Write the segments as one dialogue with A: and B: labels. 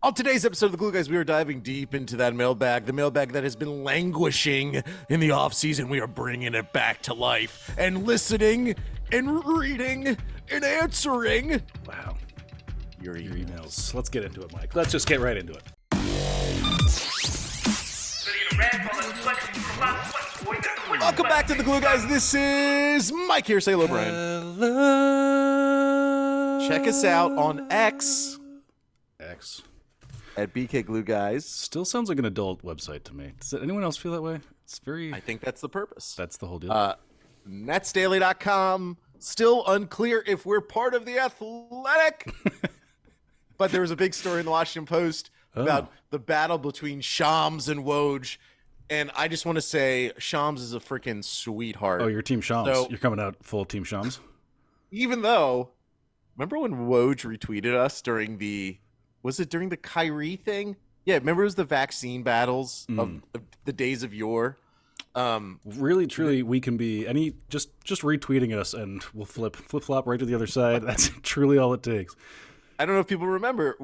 A: On today's episode of The Glue Guys, we are diving deep into that mailbag, the mailbag that has been languishing in the off-season. We are bringing it back to life and listening and reading and answering.
B: Wow.
A: Your
B: emails. Let's get into it, Mike. Let's just get right into it.
A: Welcome back to The Glue Guys. This is Mike here. Say hello, Brian.
B: Hello.
A: Check us out on X. At BK Glue Guys.
B: Still sounds like an adult website to me. Does anyone else feel that way? It's very...
A: I think that's the purpose.
B: That's the whole deal.
A: Netsdaily.com. Still unclear if we're part of the Athletic. But there was a big story in the Washington Post about the battle between Shams and Woj. And I just want to say Shams is a freaking sweetheart.
B: Oh, you're Team Shams.
A: So,
B: you're coming out full Team Shams?
A: Even though, remember when Woj retweeted us during the... Was it during the Kyrie thing? Yeah, remember it was the vaccine battles of the days of yore?
B: Really, truly, we can be just retweeting us and we'll flip-flop right to the other side. That's truly all it takes.
A: I don't know if people remember,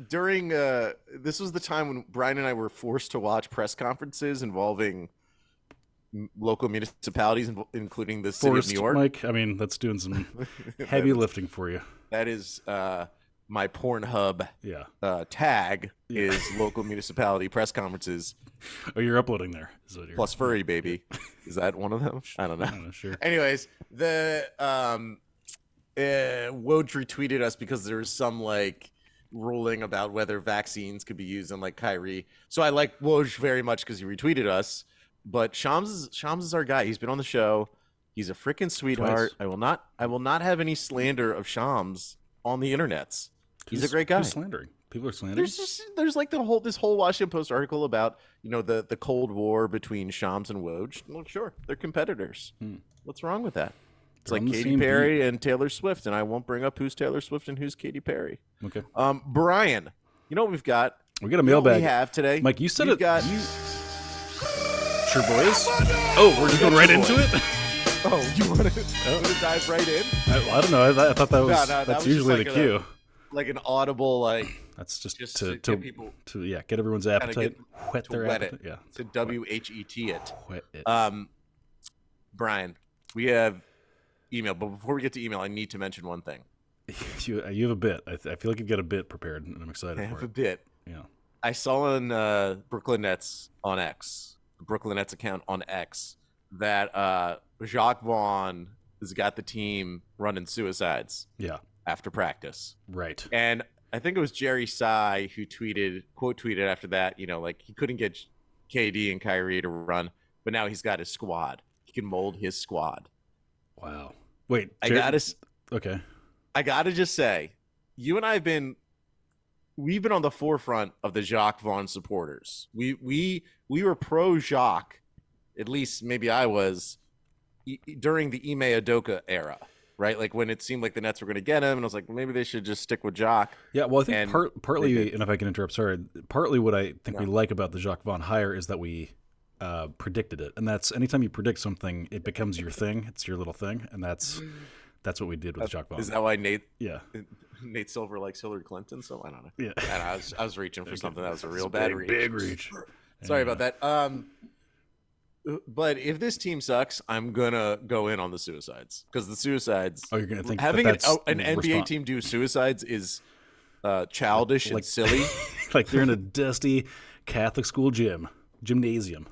A: during this was the time when Brian and I were forced to watch press conferences involving local municipalities, including the city of New York.
B: Mike, I mean, that's doing some heavy lifting for you.
A: That is... my Pornhub tag
B: Yeah.
A: is local municipality press conferences.
B: Oh, you're uploading there.
A: Plus furry, baby. Is that one of them? I don't know.
B: Sure.
A: Anyways, the Woj retweeted us because there was some like ruling about whether vaccines could be used on like Kyrie. So I like Woj very much because he retweeted us. But Shams is our guy. He's been on the show. He's a freaking sweetheart.
B: Twice.
A: I will not have any slander of Shams on the internets. He's a great guy.
B: Who's slandering? People are slandering.
A: There's like this whole Washington Post article about the Cold War between Shams and Woj. Well, sure, they're competitors. What's wrong with that? It's
B: They're
A: like Katy Perry and Taylor Swift, and I won't bring up who's Taylor Swift and who's Katy Perry.
B: Okay.
A: Brian, you know what we've got?
B: We got a mailbag.
A: We have today,
B: Mike. You said
A: We've
B: it.
A: got
B: Sure, boys. Oh, we're just going right into it.
A: Oh, you want to dive right in?
B: I don't know. I thought that was
A: that
B: that's
A: was
B: usually
A: just
B: the cue.
A: Like an audible
B: That's just
A: to get people
B: get everyone's appetite, whet their
A: wet
B: appetite.
A: it.
B: Yeah,
A: to WHET it.
B: whet it.
A: Brian, we have email, but before we get to email, I need to mention one thing.
B: You have a bit. I feel like you've got a bit prepared, and I'm excited
A: I
B: for
A: have a
B: it.
A: bit.
B: Yeah.
A: I saw on Brooklyn Nets on X, the Brooklyn Nets account on X, that Jacques Vaughn has got the team running suicides.
B: Yeah.
A: After practice.
B: Right.
A: And I think it was Jerry Tsai who quote tweeted after that, like he couldn't get KD and Kyrie to run, but now he's got his squad. He can mold his squad.
B: Wow. Wait.
A: Okay. I gotta just say, you and I we've been on the forefront of the Jacques Vaughn supporters. We were pro Jacques, at least maybe I was, during the Ime Udoka era. Right, like when it seemed like the Nets were going to get him, and I was like, maybe they should just stick with Jacques.
B: Yeah, well, I think partly, and if I can interrupt, sorry, partly what I think we like about the Jacques Vaughn hire is that we predicted it, and that's anytime you predict something, it becomes your thing. It's your little thing, and that's what we did with Jacques Vaughn.
A: Is that why Nate Silver likes Hillary Clinton? So I don't know.
B: Yeah,
A: and I was reaching for something that was a real bad reach.
B: Big reach.
A: Sorry about that. But if this team sucks, I'm gonna go in on the suicides because the suicides.
B: Oh, you're gonna think
A: having an NBA team do suicides is childish and silly.
B: Like they're in a dusty Catholic school gymnasium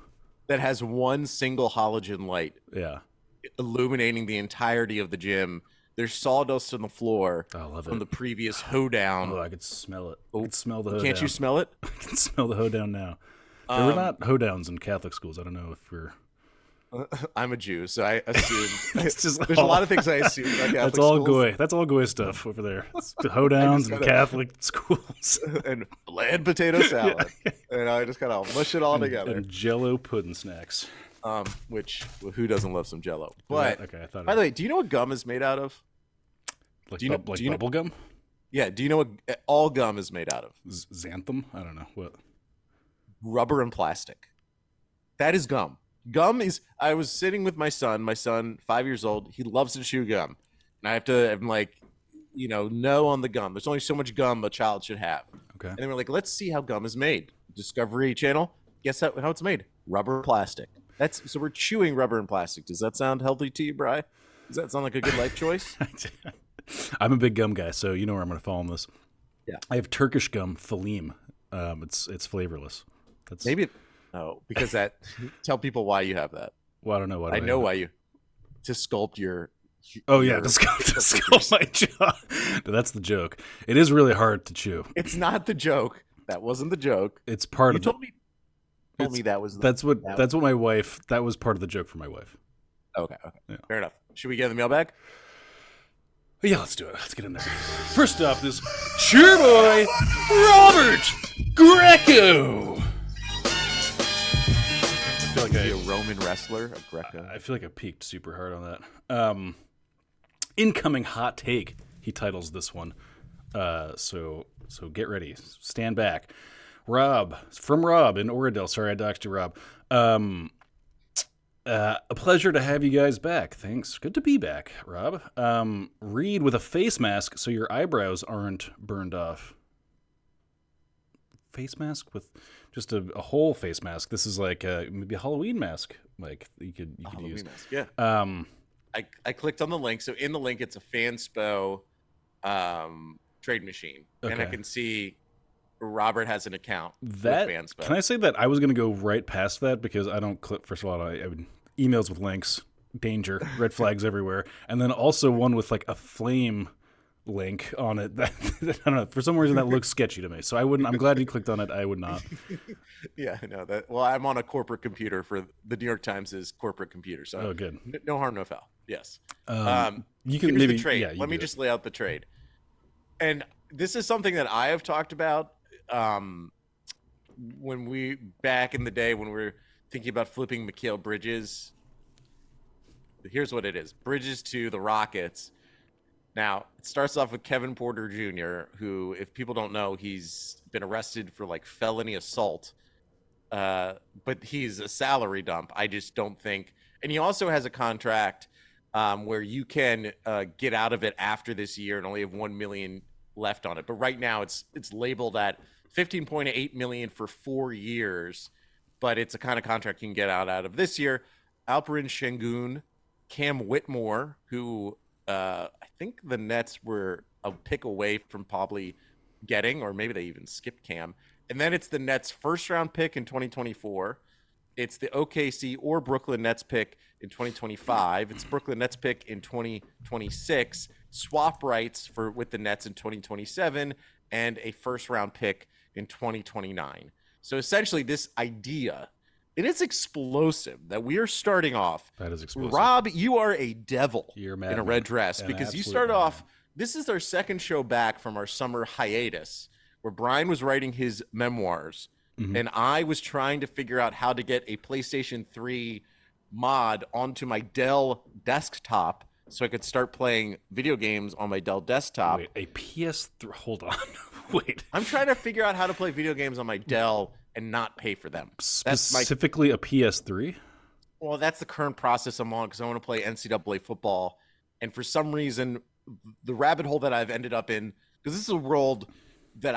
A: that has one single halogen light.
B: Yeah,
A: illuminating the entirety of the gym. There's sawdust on the floor from the previous hoedown.
B: Oh, I could smell it. I could smell the hoedown.
A: Can't you smell it?
B: I can smell the hoedown now. There were not hoedowns in Catholic schools. I don't know if we're...
A: I'm a Jew, so I assume...
B: there's
A: a lot of things I assume about Catholic
B: That's all
A: schools.
B: goy. That's all goy stuff over there. It's the hoedowns in Catholic schools.
A: And bland potato salad. And I just kind of mush it all together.
B: And Jell-O pudding snacks.
A: Which, who doesn't love some Jell-O? But, by the way, do you know what gum is made out of?
B: Like bubble gum?
A: Yeah, do you know what all gum is made out of?
B: Xanthan? I don't know. What?
A: Rubber and plastic. That is gum. Gum is, I was sitting with my son, 5 years old. He loves to chew gum. And I'm like, no on the gum. There's only so much gum a child should have.
B: Okay.
A: And then we're like, let's see how gum is made. Discovery Channel. Guess how it's made? Rubber and plastic. So we're chewing rubber and plastic. Does that sound healthy to you, Bri? Does that sound like a good life choice?
B: I'm a big gum guy, so you know where I'm going to fall on this.
A: Yeah.
B: I have Turkish gum, Falim. It's flavorless. That's
A: maybe. Oh, because that. Tell people why you have that.
B: Well, I don't know.
A: I know why you. To sculpt your.
B: Oh yeah, to sculpt my jaw. That's the joke. It is really hard to chew.
A: It's not the joke. That wasn't the joke.
B: It's part
A: you
B: of.
A: Told me that was.
B: That's what my wife. That was part of the joke for my wife.
A: Okay. Yeah. Fair enough. Should we get in the mailbag?
B: Yeah, let's do it. Let's get in there. First up is cheer boy Robert Greco.
A: I feel like a Roman wrestler, a Greco.
B: I feel like I peaked super hard on that. Incoming hot take. He titles this one. So get ready. Stand back. Rob in Oradell. Sorry, I doxed you, Rob. A pleasure to have you guys back. Thanks. Good to be back, Rob. Read with a face mask so your eyebrows aren't burned off. Face mask with just a whole face mask. This is like maybe a Halloween mask. Like you could use.
A: Mask, yeah. I clicked on the link. So in the link, it's a Fanspo trade machine, and I can see Robert has an account with Fanspo.
B: Can I say that I was going to go right past that because I don't click. First of all, I would emails with links, danger, red flags everywhere, and then also one with like a flame link on it. That, I don't know. For some reason, that looks sketchy to me. So I wouldn't. I'm glad you clicked on it. I would not.
A: Yeah, I know that. Well, I'm on a corporate computer for the New York Times' corporate computer. So
B: good.
A: No harm, no foul. Yes.
B: You can
A: maybe the trade.
B: Yeah,
A: Let me just lay out the trade. And this is something that I have talked about. When we back in the day when we were thinking about flipping Mikhail Bridges, here's what it is: Bridges to the Rockets. Now it starts off with Kevin Porter Jr., who, if people don't know, he's been arrested for like felony assault, but he's a salary dump. I just don't think, and he also has a contract where you can get out of it after this year and only have $1 million left on it. But right now it's labeled at $15.8 million for 4 years, but it's a kind of contract you can get out of this year. Alperen Şengün, Cam Whitmore, who I think the Nets were a pick away from probably getting, or maybe they even skipped Cam. And then it's the Nets' first-round pick in 2024. It's the OKC or Brooklyn Nets pick in 2025. It's Brooklyn Nets pick in 2026. Swap rights with the Nets in 2027, and a first-round pick in 2029. So essentially, this idea, it is explosive that we are starting off.
B: That is explosive.
A: Rob, you are a devil
B: in
A: a red dress because you start off. This is our second show back from our summer hiatus, where Brian was writing his memoirs, and I was trying to figure out how to get a PlayStation 3 mod onto my Dell desktop so I could start playing video games on my Dell desktop.
B: Wait, a PS3? Hold on. Wait.
A: I'm trying to figure out how to play video games on my Dell and not pay for them.
B: Specifically a PS3?
A: Well, that's the current process I'm on because I want to play NCAA football. And for some reason, the rabbit hole that I've ended up in, because this is a world that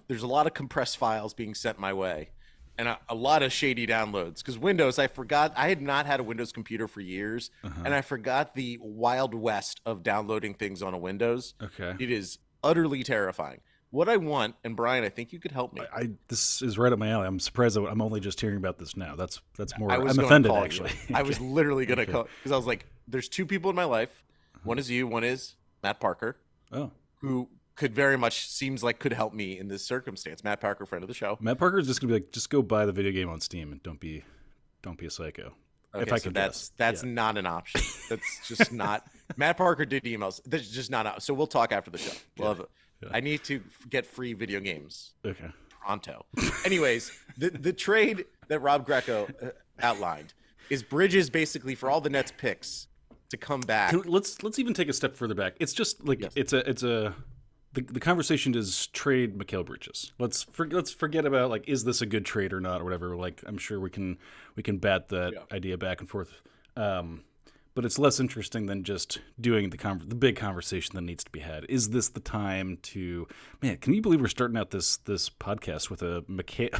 A: there's a lot of compressed files being sent my way and a lot of shady downloads. Because Windows, I forgot, I had not had a Windows computer for years, and I forgot the wild west of downloading things on a Windows.
B: Okay.
A: It is utterly terrifying. What I want, and Brian, I think you could help me.
B: This is right up my alley. I'm surprised that I'm only just hearing about this now. That's more. I'm
A: offended,
B: actually.
A: I was literally going to call because I was like, "There's two people in my life. One is you. One is Matt Parker.
B: Oh,
A: who could very much seems like could help me in this circumstance. Matt Parker, friend of the show.
B: Matt Parker is just gonna be like, just go buy the video game on Steam and don't be a psycho.
A: Okay,
B: if I
A: so
B: can
A: that's not an option. That's just not. Matt Parker did emails. That's just not. So we'll talk after the show. Love it. Yeah. I need to get free video games.
B: Okay.
A: Pronto. Anyways, the trade that Rob Greco outlined is Bridges basically for all the Nets picks to come back.
B: Let's even take a step further back. It's just like the conversation is trade Mikhail Bridges. Let's forget about like is this a good trade or not or whatever. Like I'm sure we can bat that idea back and forth. but it's less interesting than just doing the big conversation that needs to be had. Is this the time to? Man, can you believe we're starting out this podcast with a Mikhail?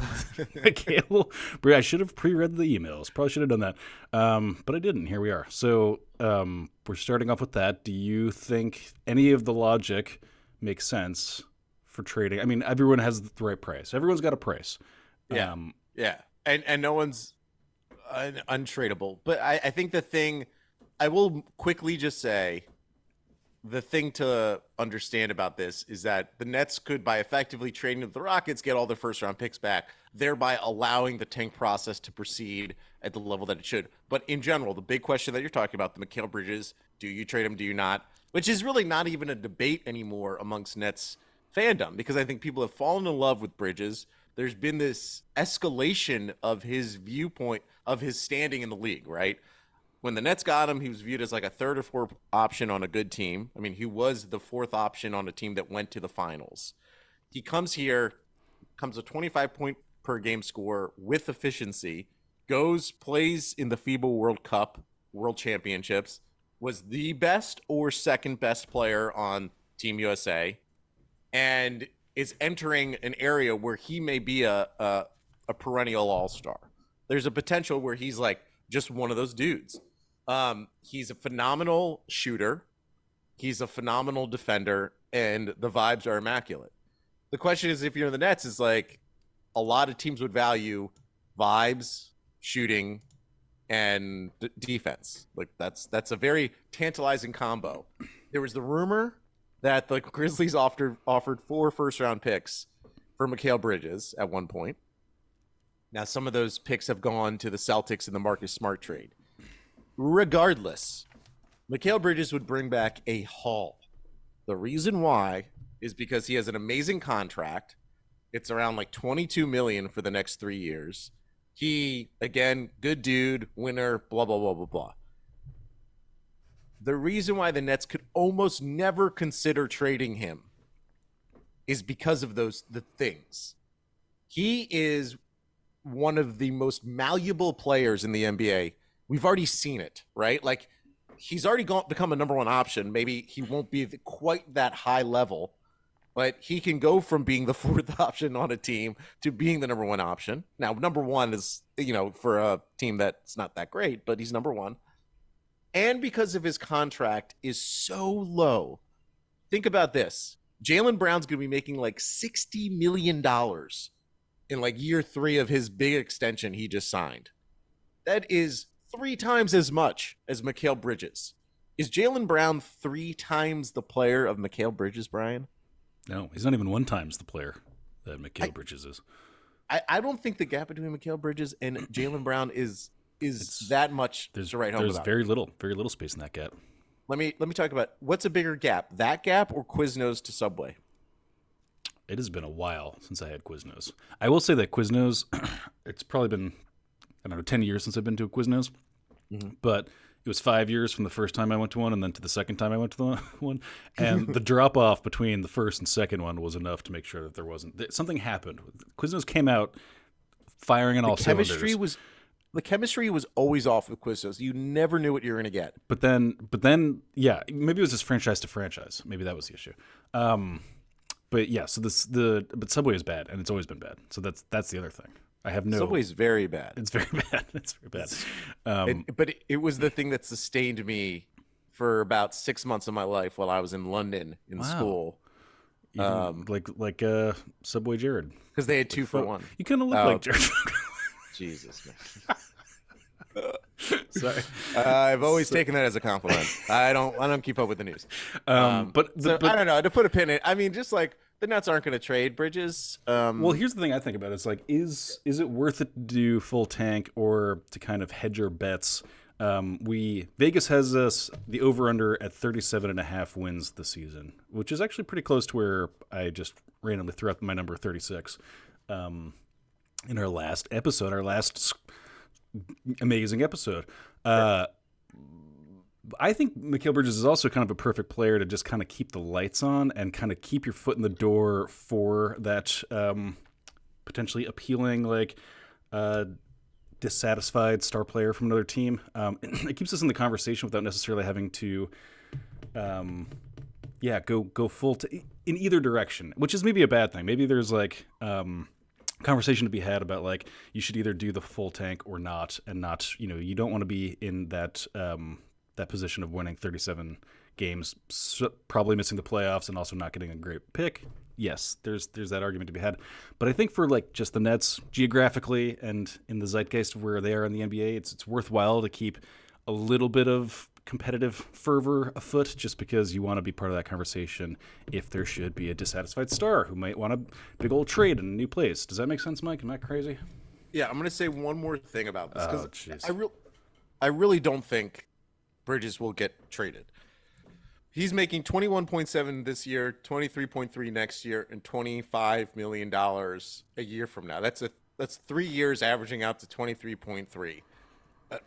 B: I should have pre-read the emails. Probably should have done that, but I didn't. Here we are. So we're starting off with that. Do you think any of the logic makes sense for trading? I mean, everyone has the right price. Everyone's got a price.
A: Yeah, and no one's untradeable. But I think the thing. I will quickly just say the thing to understand about this is that the Nets could, by effectively trading with the Rockets, get all their first-round picks back, thereby allowing the tank process to proceed at the level that it should. But in general, the big question that you're talking about, the Mikhail Bridges, do you trade him, do you not? Which is really not even a debate anymore amongst Nets fandom, because I think people have fallen in love with Bridges. There's been this escalation of his viewpoint, of his standing in the league, right? When the Nets got him, he was viewed as like a third or fourth option on a good team. I mean, he was the fourth option on a team that went to the finals. He comes here, comes a 25-point per game score with efficiency, plays in the FIBA World Cup, World Championships, was the best or second best player on Team USA, and is entering an area where he may be a perennial all-star. There's a potential where he's like just one of those dudes. He's a phenomenal shooter. He's a phenomenal defender, and the vibes are immaculate. The question is, if you're in the Nets, is like a lot of teams would value vibes, shooting, and defense. Like that's a very tantalizing combo. There was the rumor that the Grizzlies offered 4 first-round picks for Mikhail Bridges at one point. Now, some of those picks have gone to the Celtics in the Marcus Smart trade. Regardless, Mikhail Bridges would bring back a haul. The reason why is because he has an amazing contract. It's around like $22 million for the next 3 years. He, again, good dude, winner, blah, blah, blah, blah, blah. The reason why the Nets could almost never consider trading him is because of the things. He is one of the most malleable players in the NBA. We've already seen it, right? Like, he's already become a number one option. Maybe he won't be quite that high level, but he can go from being the fourth option on a team to being the number one option. Now, number one is, for a team that's not that great, but he's number one. And because of his contract is so low, think about this. Jaylen Brown's going to be making like $60 million in like year 3 of his big extension he just signed. That is 3 times as much as Mikhail Bridges. Is Jaylen Brown 3 times the player of Mikhail Bridges, Brian?
B: No, he's not even 1 times the player that Mikhail Bridges is.
A: I don't think the gap between Mikhail Bridges and Jaylen Brown is that much to write home about.
B: There's very little space in that gap.
A: Let me talk about what's a bigger gap, that gap or Quiznos to Subway?
B: It has been a while since I had Quiznos. I will say that Quiznos, it's probably been, 10 years since I've been to a Quiznos. Mm-hmm. But it was 5 years from the first time I went to one and then to the second time I went to the one. And the drop-off between the first and second one was enough to make sure that there wasn't... Something happened. Quiznos came out firing on all cylinders.
A: The chemistry was always off with Quiznos. You never knew what you were going to get.
B: But then, yeah, maybe it was just franchise to franchise. Maybe that was the issue. But yeah, so but Subway is bad, and it's always been bad. So that's the other thing.
A: Subway's very bad.
B: It's very bad. It's very bad.
A: But it was the thing that sustained me for about 6 months of my life while I was in London in school.
B: Like Subway Jared,
A: because they had 2 for 1.
B: You kind of look like Jared.
A: Jesus, man.
B: Sorry.
A: I've always taken that as a compliment. I don't keep up with the news. But I don't know, to put a pin in it. I mean, just like the Nets aren't going to trade Bridges.
B: Well, here's the thing I think about. It's like, is it worth it to do full tank or to kind of hedge your bets? Vegas has us the over-under at 37.5 wins this season, which is actually pretty close to where I just randomly threw out my number 36. In our last episode, our last amazing episode. I think Mikhail Bridges is also kind of a perfect player to just kind of keep the lights on and kind of keep your foot in the door for that potentially appealing dissatisfied star player from another team. It keeps us in the conversation without necessarily having to, go full in either direction, which is maybe a bad thing. Maybe there's like conversation to be had about like you should either do the full tank or not, and not, you don't want to be in that that position of winning 37 games, probably missing the playoffs, and also not getting a great pick. Yes, there's that argument to be had. But I think for like just the Nets geographically and in the zeitgeist of where they are in the NBA, it's worthwhile to keep a little bit of competitive fervor afoot, just because you want to be part of that conversation if there should be a dissatisfied star who might want a big old trade in a new place. Does that make sense, Mike? Am I crazy?
A: Yeah, I'm going to say one more thing about this, because I really don't think Bridges will get traded. He's making $21.7 this year, $23.3 next year, and $25 million a year from now. That's 3 years averaging out to $23.3.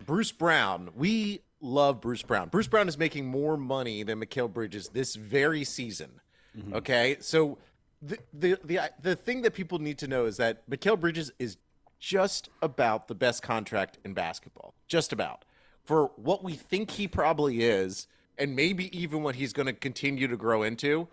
A: Bruce Brown, we love Bruce Brown. Bruce Brown is making more money than Mikhail Bridges this very season. Mm-hmm. Okay, so the thing that people need to know is that Mikhail Bridges is just about the best contract in basketball. Just about. For what we think he probably is, and maybe even what he's going to continue to grow into,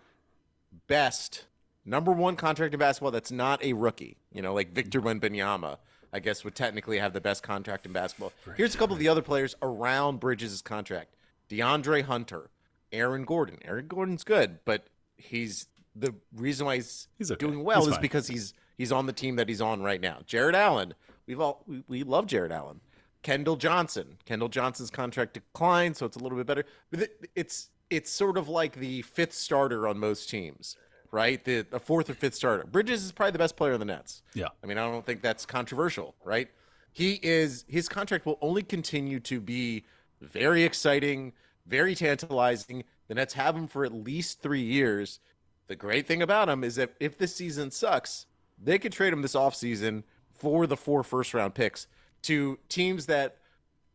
A: best number one contract in basketball that's not a rookie. Like Victor Wembanyama, I guess, would technically have the best contract in basketball. Right. Here's a couple of the other players around Bridges' contract. DeAndre Hunter, Aaron Gordon. Aaron Gordon's good, but the reason why he's okay. Doing well is because he's on the team that he's on right now. Jared Allen. We love Jared Allen. Kendall Johnson. Kendall Johnson's contract declined, so it's a little bit better. But it's sort of like the fifth starter on most teams, right? The fourth or fifth starter. Bridges is probably the best player in the Nets.
B: Yeah.
A: I mean, I don't think that's controversial, right? His contract will only continue to be very exciting, very tantalizing. The Nets have him for at least 3 years. The great thing about him is that if this season sucks, they could trade him this offseason for the 4 first-round picks to teams that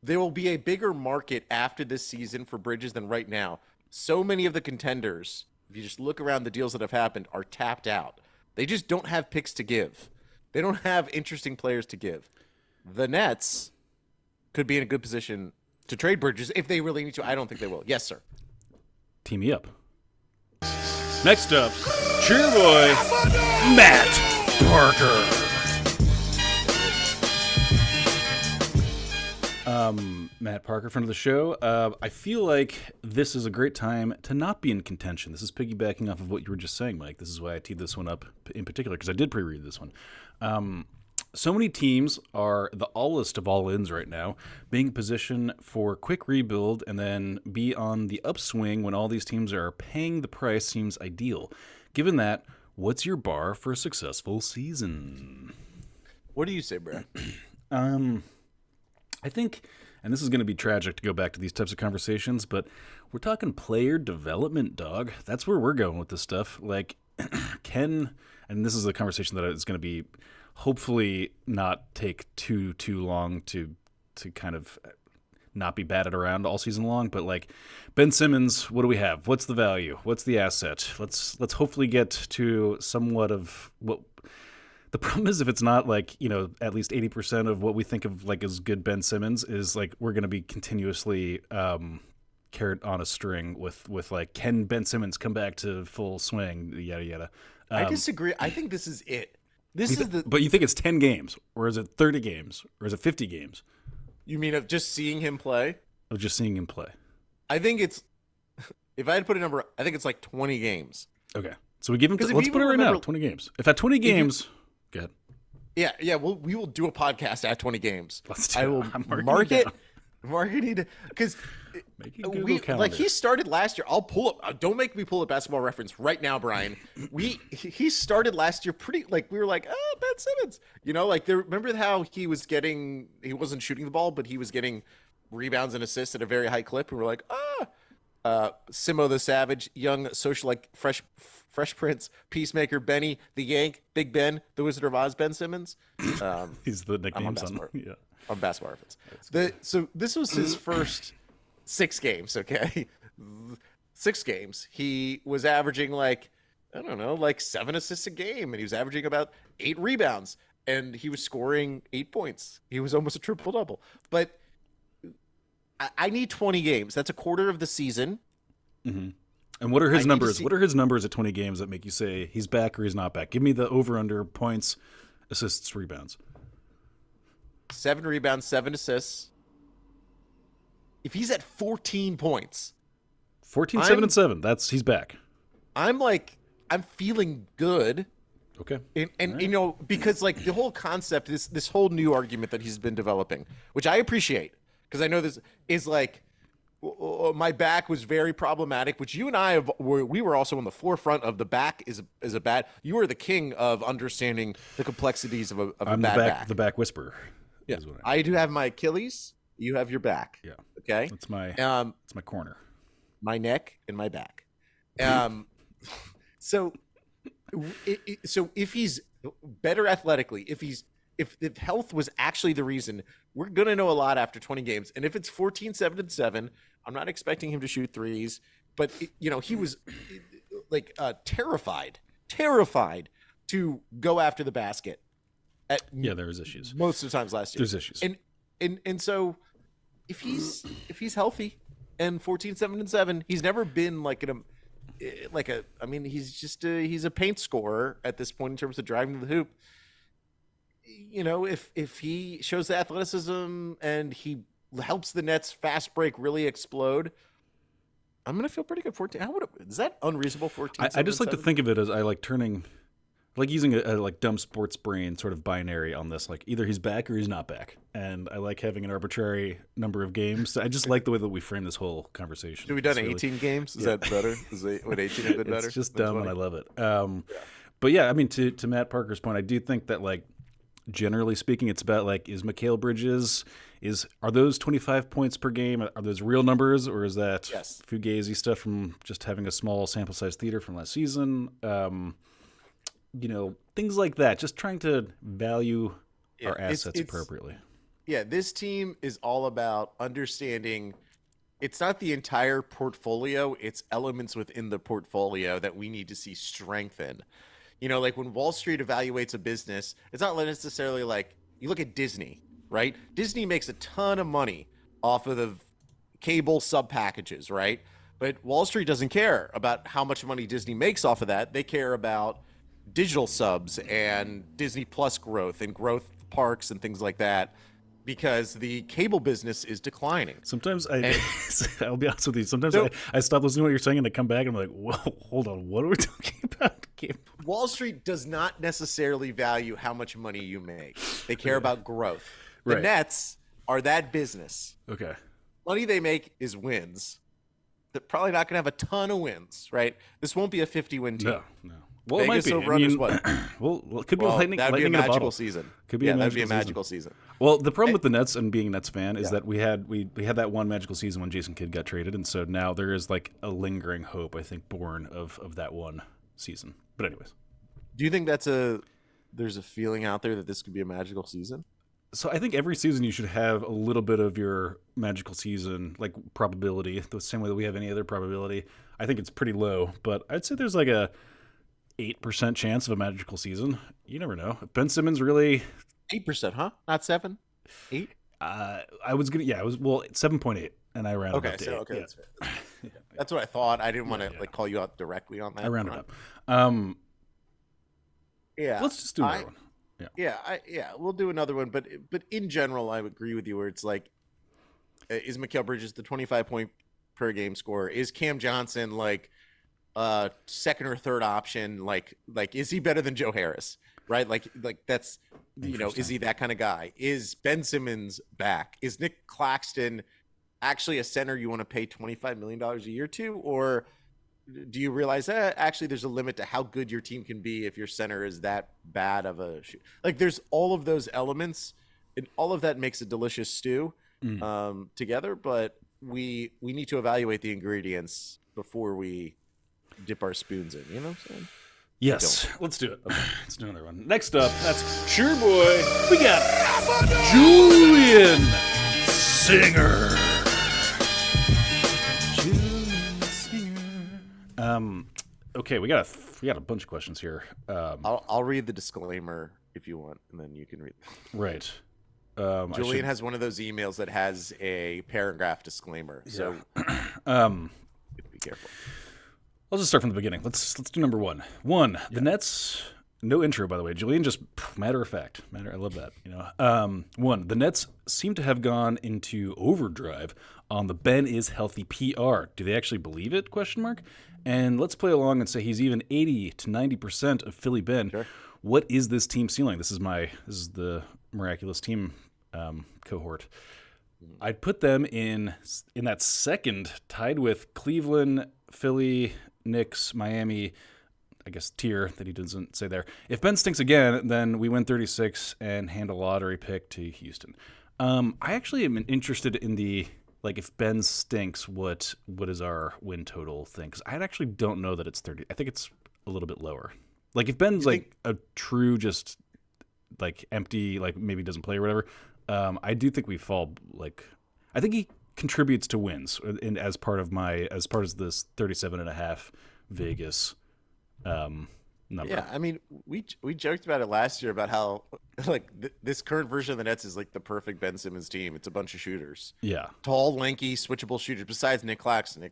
A: there will be a bigger market after this season for Bridges than right now. So many of the contenders, if you just look around the deals that have happened, are tapped out. They just don't have picks to give. They don't have interesting players to give. The Nets could be in a good position to trade Bridges if they really need to. I don't think they will. Yes, sir.
B: Team me up. Next up, cheer boy, Matt Parker. Matt Parker, friend of the show. I feel like this is a great time to not be in contention. This is piggybacking off of what you were just saying, Mike. This is why I teed this one up in particular, because I did pre-read this one. So many teams are the all-list of all-ins right now, being in position for quick rebuild and then be on the upswing when all these teams are paying the price seems ideal. Given that, what's your bar for a successful season?
A: What do you say, Brad?
B: I think, and this is going to be tragic to go back to these types of conversations, but we're talking player development, dog. That's where we're going with this stuff. Like, and this is a conversation that is going to be hopefully not take too long to kind of not be batted around all season long. But like Ben Simmons, what do we have? What's the value? What's the asset? Let's hopefully get to somewhat of what. The problem is if it's not like, at least 80% of what we think of like as good Ben Simmons is like we're going to be continuously carrot on a string with like, can Ben Simmons come back to full swing, yada, yada.
A: I disagree. I think this is it.
B: But you think it's 10 games or is it 30 games or is it 50 games?
A: You mean of just seeing him play?
B: Of just seeing him play.
A: I think it's, if I had to put a number, I think it's like 20 games.
B: Okay. So we give him, let's put it right now, 20 games. If at 20 games... Go ahead.
A: Yeah. We will do a podcast at 20 games.
B: Let's do
A: I will mark it because he started last year. I'll pull up. Don't make me pull up Basketball Reference right now, Brian. He started last year pretty like we were like, oh, Ben Simmons. Remember how he wasn't shooting the ball, but he was getting rebounds and assists at a very high clip, and we're like, Simo the Savage, young socialite, Fresh Prince, Peacemaker, Benny, the Yank, Big Ben, the Wizard of Oz, Ben Simmons.
B: He's the nickname
A: on Basketball Reference. So this was his first 6 games, okay? 6 games. He was averaging like 7 assists a game, and he was averaging about 8 rebounds. and he was scoring 8 points. He was almost a triple-double. But I need 20 games. That's a quarter of the season.
B: Mm-hmm. And what are his numbers? What are his numbers at 20 games that make you say he's back or he's not back? Give me the over/under points, assists, rebounds.
A: 7 rebounds, 7 assists. If he's at 14 points.
B: 14, 7, and 7. He's back. I'm
A: feeling good.
B: Okay.
A: And right. You know, because like the whole concept, this whole new argument that he's been developing, which I appreciate, because I know this is like, my back was very problematic, which you and I we were also on the forefront of. The back is a bad. You are the king of understanding the complexities of a bad back.
B: The back whisperer.
A: Yeah, I do have my Achilles. You have your back.
B: Yeah.
A: Okay.
B: It's my corner.
A: My neck and my back. So if he's better athletically, if health was actually the reason, we're going to know a lot after 20 games. And if it's 14, 7, and 7, I'm not expecting him to shoot threes, but he was like terrified to go after the basket.
B: There was issues.
A: Most of the times last year.
B: There's issues.
A: And so if he's healthy and 14, 7, and 7, he's never been he's a paint scorer at this point in terms of driving to the hoop. You know, if he shows the athleticism and he helps the Nets fast break really explode, I'm gonna feel pretty good. 14. Is that unreasonable? 14.
B: I just like to think of it as I like using a like dumb sports brain sort of binary on this. Like either he's back or he's not back, and I like having an arbitrary number of games. I just like the way that we frame this whole conversation.
A: Should we done 18 games? Is that better? Would 18 have been better?
B: It's just dumb, and I love it. But yeah, I mean, to Matt Parker's point, I do think that like, generally speaking, it's about like, is Mikhail Bridges, are those 25 points per game? Are those real numbers, or is that fugazi stuff from just having a small sample size theater from last season? Things like that. Just trying to value our assets appropriately.
A: Yeah, this team is all about understanding. It's not the entire portfolio; it's elements within the portfolio that we need to see strengthen. Like when Wall Street evaluates a business, it's not necessarily like you look at Disney, right? Disney makes a ton of money off of the cable sub packages, right? But Wall Street doesn't care about how much money Disney makes off of that. They care about digital subs and Disney Plus growth and growth parks and things like that, because the cable business is declining.
B: Sometimes I'll be honest with you. Sometimes I stop listening to what you're saying and I come back and I'm like, whoa, hold on. What are we talking about?
A: Wall Street does not necessarily value how much money you make. They care about growth. The Nets are that business.
B: Okay.
A: Money they make is wins. They're probably not going to have a ton of wins, right? This won't be a 50-win team.
B: No. Well,
A: Vegas
B: it might be.
A: what?
B: Well, it could be lightning.
A: That'd be a
B: in a
A: magical
B: bottle.
A: season.
B: Could be
A: that'd be a magical season.
B: Well, the problem with the Nets and being a Nets fan is that we had that one magical season when Jason Kidd got traded, and so now there is like a lingering hope, I think, born of that one season. But anyways,
A: do you think there's a feeling out there that this could be a magical season?
B: So I think every season you should have a little bit of your magical season, like probability, the same way that we have any other probability. I think it's pretty low, but I'd say there's like a 8% chance of a magical season. You never know. If Ben Simmons really
A: 8%, huh? Not 7? 8?
B: I was gonna. Yeah, it was 7.8, and I rounded up to 8.
A: Okay, that's fair. That's what I thought. I didn't want to call you out directly on that.
B: I rounded up. Let's just do another one.
A: We'll do another one. But in general, I would agree with you where it's like, is Mikhail Bridges the 25-point per game scorer? Is Cam Johnson like second or third option? Like is he better than Joe Harris? Right? Like that's, is he that kind of guy? Is Ben Simmons back? Is Nick Claxton actually a center you want to pay $25 million a year to? Or do you realize actually there's a limit to how good your team can be if your center is that bad of a shoot? Like there's all of those elements, and all of that makes a delicious stew together. But we need to evaluate the ingredients before we dip our spoons in. You know what I'm saying?
B: Yes, let's do it. Okay. Let's do another one. Next up, that's Sure Boy. We got Julian Singer. Okay, we got a bunch of questions here.
A: I'll read the disclaimer. if you want, and then you can read them.
B: Right.
A: Julian has one of those emails that has a paragraph disclaimer, so be careful.
B: I'll just start from the beginning. Let's do number one. The Nets. No intro, by the way. Julian, just matter of fact. I love that. The Nets seem to have gone into overdrive on the Ben is healthy PR. Do they actually believe it? ? And let's play along and say he's even 80 to 90% of Philly Ben.
A: Sure.
B: What is this team ceiling? This is the miraculous team cohort. I'd put them in that second, tied with Cleveland, Philly, Knicks, Miami, I guess tier that he doesn't say there. If Ben stinks again, then we win 36 and hand a lottery pick to Houston. I actually am interested in the, if Ben stinks, what is our win total thing? Because I actually don't know that it's 30. I think it's a little bit lower. If Ben's a true just empty, maybe doesn't play or whatever, I do think we fall. I think he contributes to wins as part of this 37.5 Vegas number.
A: Yeah, I mean, we joked about it last year about how this current version of the Nets is the perfect Ben Simmons team. It's a bunch of shooters.
B: Yeah,
A: tall, lanky, switchable shooters. Besides Nick Claxton,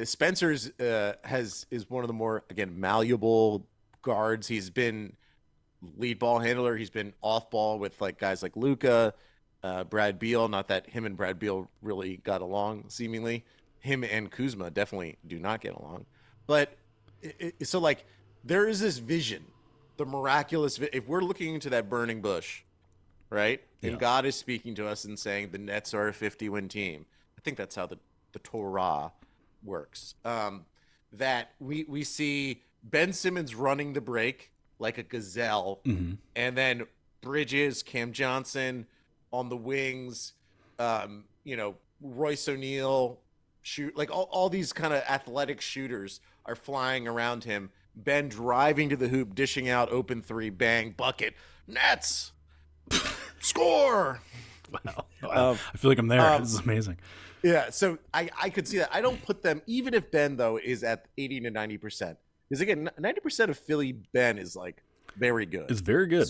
A: Spencer's is one of the more malleable guards. He's been lead ball handler. He's been off ball with guys like Luka, Brad Beal. Not that him and Brad Beal really got along. Seemingly, him and Kuzma definitely do not get along. But there is this vision, the miraculous. If we're looking into that burning bush, right, and God is speaking to us and saying the Nets are a 50-win team. I think that's how the Torah works. That we see Ben Simmons running the break like a gazelle, and then Bridges, Cam Johnson on the wings, Royce O'Neal shoot, all these kind of athletic shooters are flying around him. Ben driving to the hoop, dishing out open three, bang, bucket, Nets, score.
B: Wow. I feel like I'm there. This is amazing.
A: Yeah, so I could see that. I don't put them, even if Ben, though, is at 80 to 90%. Because, again, 90% of Philly Ben is, very good.
B: It's very good.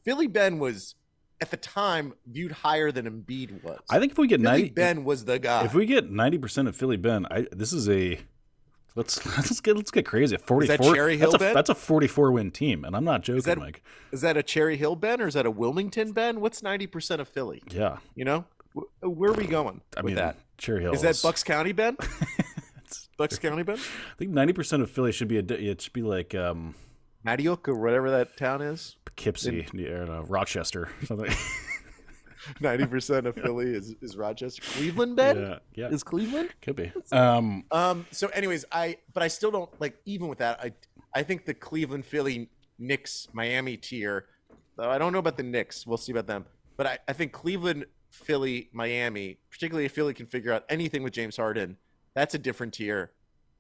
A: Philly Ben was, at the time, viewed higher than Embiid was.
B: I think if we get
A: Philly Ben was the guy.
B: If we get 90% of Philly Ben, this is a let's get crazy. 44.
A: Is that Cherry Hill Ben?
B: That's a 44-win team, and I'm not joking, Mike.
A: Is that a Cherry Hill Ben or is that a Wilmington Ben? What's 90% of Philly?
B: Yeah.
A: Where are we going with that?
B: Cherry Hill.
A: Is that Bucks County Ben? Bucks County Ben?
B: I think 90% of Philly should be
A: Matioc or whatever that town is.
B: Poughkeepsie, Rochester, something.
A: 90% of Philly is Rochester. Cleveland Ben?
B: Yeah.
A: Is Cleveland?
B: Could be.
A: So anyways, I still don't even with that, I think the Cleveland, Philly, Knicks, Miami tier, though I don't know about the Knicks. We'll see about them. But I think Cleveland, Philly, Miami, particularly if Philly can figure out anything with James Harden, that's a different tier.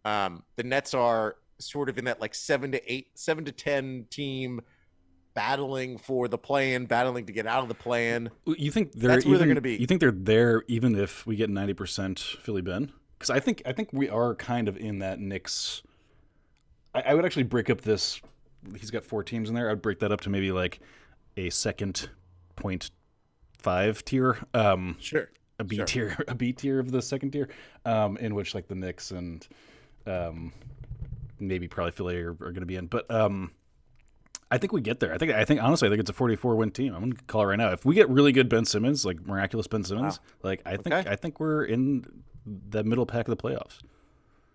A: The Nets are sort of in that 7 to 10 team battling for the play-in, battling to get out of the play-in.
B: You think
A: that's where they're going to be?
B: You think they're there even if we get 90% Philly Ben? Because I think we are kind of in that Knicks. I would actually break up this. He's got 4 teams in there. I'd break that up to maybe a second 0.5 tier.
A: Sure.
B: A B tier of the second tier, in which the Knicks and maybe probably Philly are going to be in. But I think we get there. I think honestly, I think it's a 44-win team. I'm going to call it right now. If we get really good Ben Simmons, miraculous Ben Simmons,
A: wow.
B: I think we're in the middle pack of the playoffs.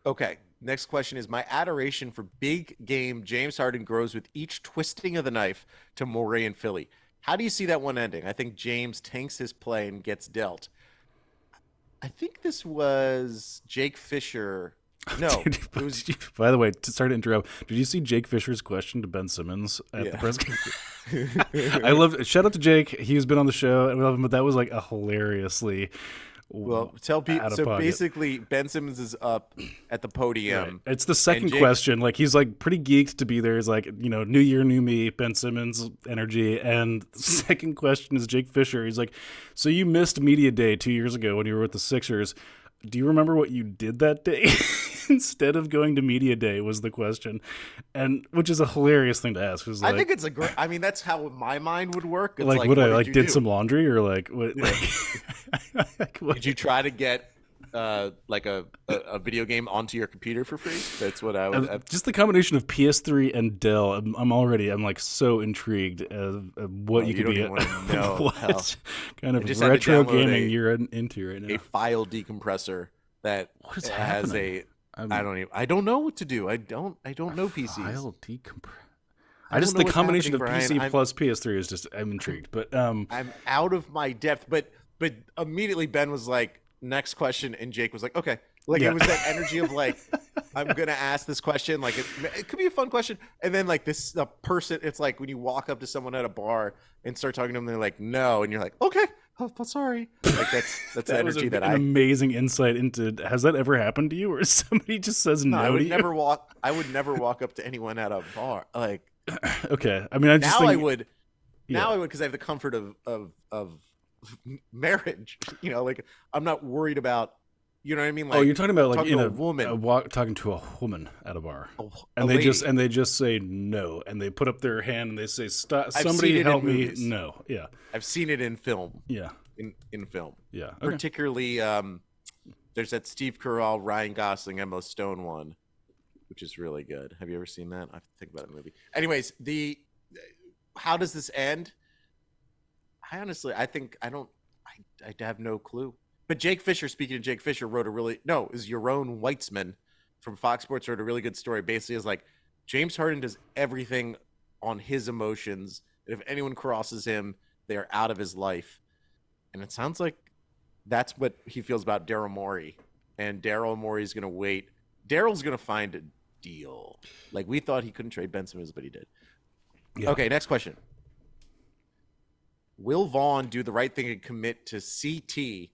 A: Okay. Next question is, my adoration for big game James Harden grows with each twisting of the knife to Morey and Philly. How do you see that one ending? I think James tanks his play and gets dealt. I think this was Jake Fisher. No.
B: By the way, sorry to interrupt. Did you see Jake Fisher's question to Ben Simmons at the press conference? Shout out to Jake. He's been on the show. I love him, but that was a hilariously
A: tell people. So basically, Ben Simmons is up at the podium.
B: Right. It's the second question. He's pretty geeked to be there. He's new year, new me, Ben Simmons energy. And the second question is Jake Fisher. He's so you missed media day 2 years ago when you were with the Sixers. Do you remember what you did that day? instead of going to media day was the question, and which is a hilarious thing to ask.
A: I think it's a great. I mean, that's how my mind would work. It's
B: like what I did
A: do?
B: some laundry or like what?
A: What? Did you try to get like a video game onto your computer for free? That's what I would.
B: Just the combination of PS3 and Dell. I'm like so intrigued of what you could be. What kind of retro gaming you're into right now?
A: A file decompressor that has a. I don't know what to do. I don't know PCs.
B: File decompressor. The combination of PC plus PS3 is just. I'm intrigued, but
A: I'm out of my depth. But immediately Ben was like, next question, and Jake was like, okay. Like it was that energy of like, I'm gonna ask this question. Like it could be a fun question, and then like this person. It's like when you walk up to someone at a bar and start talking to them, they're like, no, and you're like, okay, oh, sorry. Like that's the energy
B: an amazing insight into. Has that ever happened to you, or somebody just says no?
A: I would never walk. I would never walk up to anyone at a bar. Like
B: okay, I mean,
A: I would because I have the comfort of marriage. You know, like I'm not worried about. You know what I mean? Like,
B: you're talking about like in
A: a woman
B: talking to a woman at a bar, and they just say no, and they put up their hand and they say, "Stop! Somebody help me!" No, yeah,
A: I've seen it in film.
B: Yeah,
A: in film.
B: Yeah, okay.
A: Particularly, there's that Steve Carell, Ryan Gosling, Emma Stone one, which is really good. Have you ever seen that? I have to think about the movie. Anyways, how does this end? I have no clue. But Jake Fisher, speaking of Jake Fisher, is Yaron Weitzman from Fox Sports wrote a really good story. Basically, is like James Harden does everything on his emotions. And if anyone crosses him, they are out of his life. And it sounds like that's what he feels about Daryl Morey. And Daryl Morey's going to wait. Daryl's going to find a deal. Like we thought he couldn't trade Ben Simmons, but he did. Yeah. Okay, next question. Will Vaughn do the right thing and commit to CT,